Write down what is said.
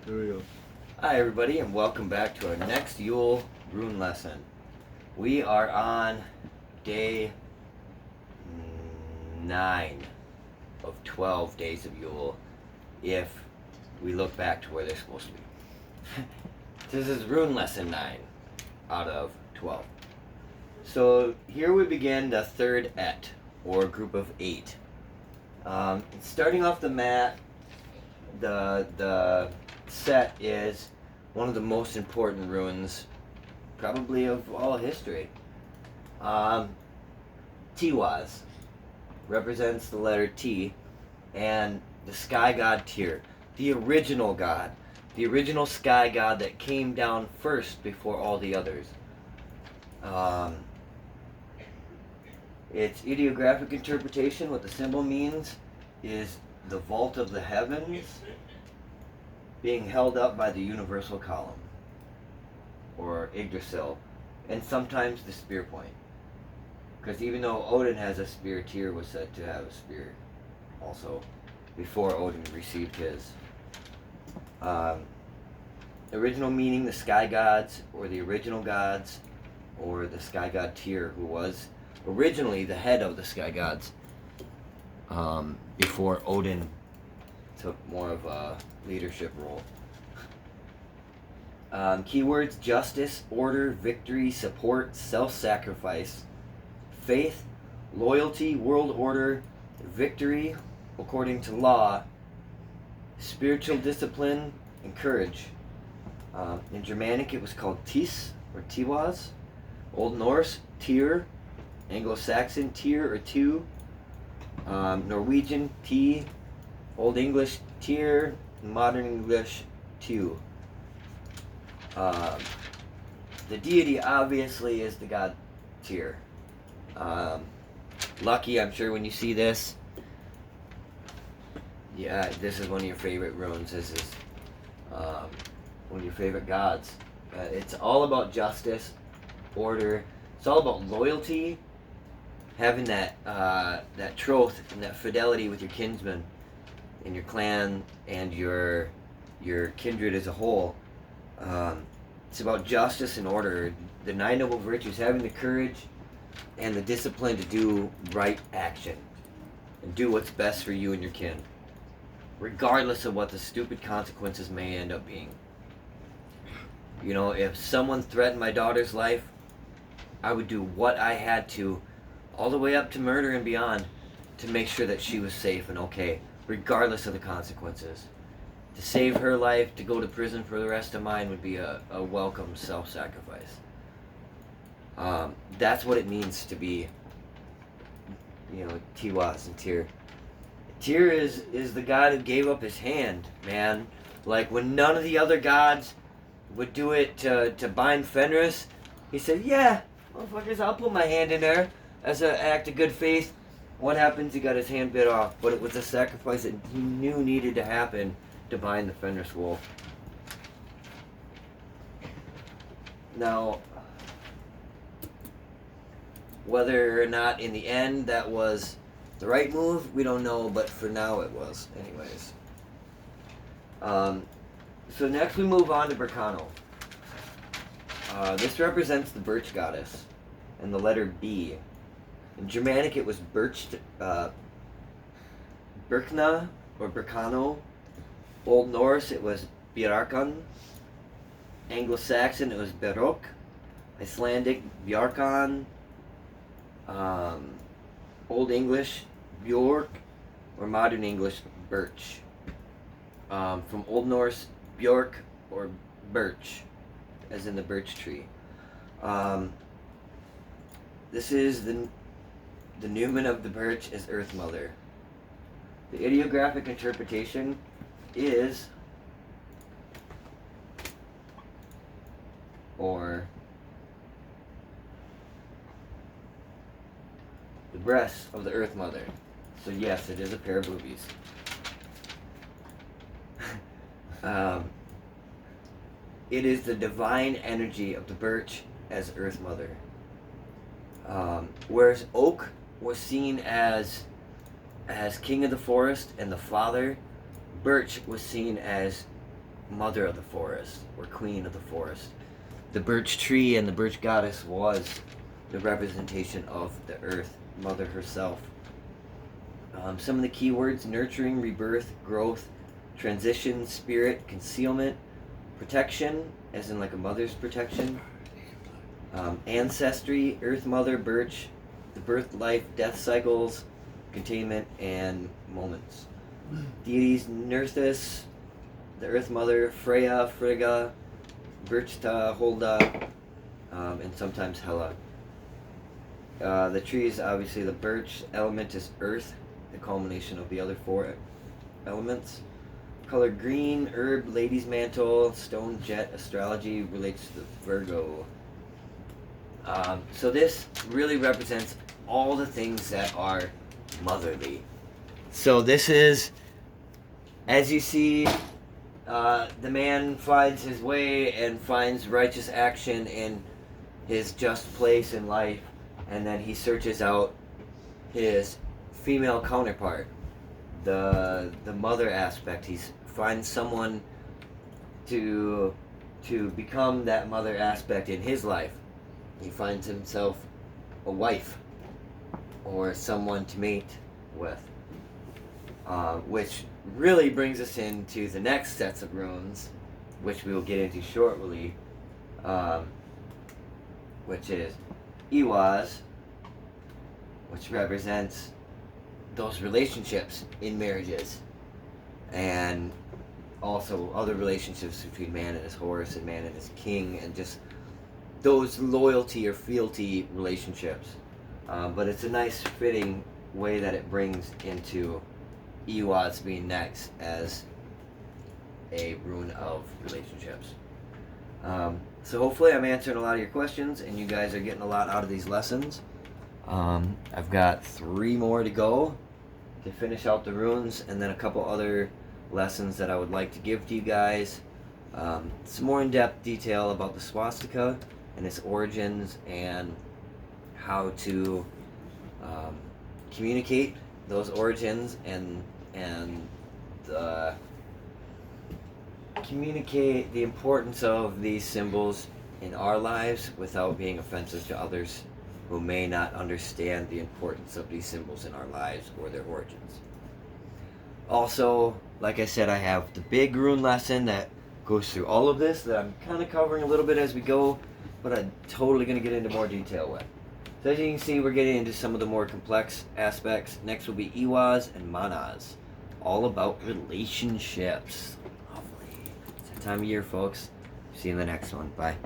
There we go. Hi everybody and welcome back to our next Yule rune lesson. We are on day 9 of 12 days of Yule if we look back to where they're supposed to be. This is rune lesson 9 out of 12. So here we begin the third et, or group of 8. Starting off the mat, the set is one of the most important runes probably of all history. Tiwaz represents the letter T, and the sky god Tyr, the original sky god that came down first before all the others. Its ideographic interpretation, what the symbol means, is the vault of the heavens being held up by the universal column, or Yggdrasil, and sometimes the spear point. Because even though Odin has a spear, Tyr was said to have a spear also, before Odin received his. Original meaning, the sky gods, or the original gods, or the sky god Tyr, who was originally the head of the sky gods, before Odin took more of a leadership role. Keywords: justice, order, victory, support, self-sacrifice, faith, loyalty, world order, victory according to law, spiritual discipline, and courage. In Germanic it was called Tis or Tiwaz. Old Norse, Tyr. Anglo-Saxon, Tyr or Tu. Norwegian, T. Old English, Tyr. Modern English, Tu. The deity obviously is the god Tyr. Lucky, I'm sure when you see this, yeah, this is one of your favorite runes. This is one of your favorite gods. It's all about justice, order. It's all about loyalty, having that troth and that fidelity with your kinsmen and your clan and your kindred as a whole. It's about justice and order. The 9 noble virtues: having the courage and the discipline to do right action and do what's best for you and your kin, regardless of what the stupid consequences may end up being. You know, if someone threatened my daughter's life, I would do what I had to, all the way up to murder and beyond, to make sure that she was safe and okay, regardless of the consequences. To save her life, to go to prison for the rest of mine, would be a welcome self-sacrifice. That's what it means to be, Tiwaz and Tyr. Tyr is the god who gave up his hand, man. Like, when none of the other gods would do it to bind Fenris, he said, yeah, motherfuckers, I'll put my hand in there as an act of good faith. What happens? He got his hand bit off, but it was a sacrifice that he knew needed to happen to bind the Fenris wolf. Now, whether or not in the end that was the right move, we don't know, but for now it was, anyways. So next we move on to Berkano. This represents the birch goddess, and the letter B. In Germanic it was Berkna or Berkano. Old Norse it was Bjarkan. Anglo-Saxon it was Berok. Icelandic Bjarkan. Old English Bjork, or modern English birch. From Old Norse Bjork or birch, as in the birch tree. This is the numen of the birch as Earth Mother. The ideographic interpretation is, or the breasts of the Earth Mother. So yes, it is a pair of boobies. It is the divine energy of the birch as Earth Mother. Whereas oak was seen as king of the forest and the father, birch was seen as mother of the forest, or queen of the forest. The birch tree and the birch goddess was the representation of the earth, mother herself. Some of the key words: nurturing, rebirth, growth, transition, spirit, concealment, protection, as in like a mother's protection, ancestry, earth mother, birch, the birth, life, death cycles, containment, and moments. Deities: Nerthus, the earth mother, Freya, Frigga, Birchta, Holda, and sometimes Hela. The trees, obviously the birch element is earth, the culmination of the other four elements. Color green, herb, lady's mantle, stone, jet, astrology relates to the Virgo. So this really represents all the things that are motherly. So this is, as you see, the man finds his way and finds righteous action in his just place in life, and then he searches out his female counterpart, the mother aspect. He finds someone to become that mother aspect in his life. He finds himself a wife or someone to mate with, which really brings us into the next sets of runes, which we will get into shortly, which is Tiwaz, which represents those relationships in marriages, and also other relationships between man and his horse and man and his king, and just those loyalty or fealty relationships. But it's a nice fitting way that it brings into Tiwaz being next as a rune of relationships. So hopefully I'm answering a lot of your questions and you guys are getting a lot out of these lessons. I've got 3 more to go to finish out the runes, and then a couple other lessons that I would like to give to you guys. Some more in-depth detail about the swastika and its origins and how to communicate those origins and communicate the importance of these symbols in our lives without being offensive to others who may not understand the importance of these symbols in our lives or their origins. Also, like I said, I have the big rune lesson that goes through all of this that I'm kind of covering a little bit as we go, but I'm totally going to get into more detail with. So as you can see, we're getting into some of the more complex aspects. Next will be Tiwaz and Manas, all about relationships. Lovely. It's that time of year, folks. See you in the next one. Bye.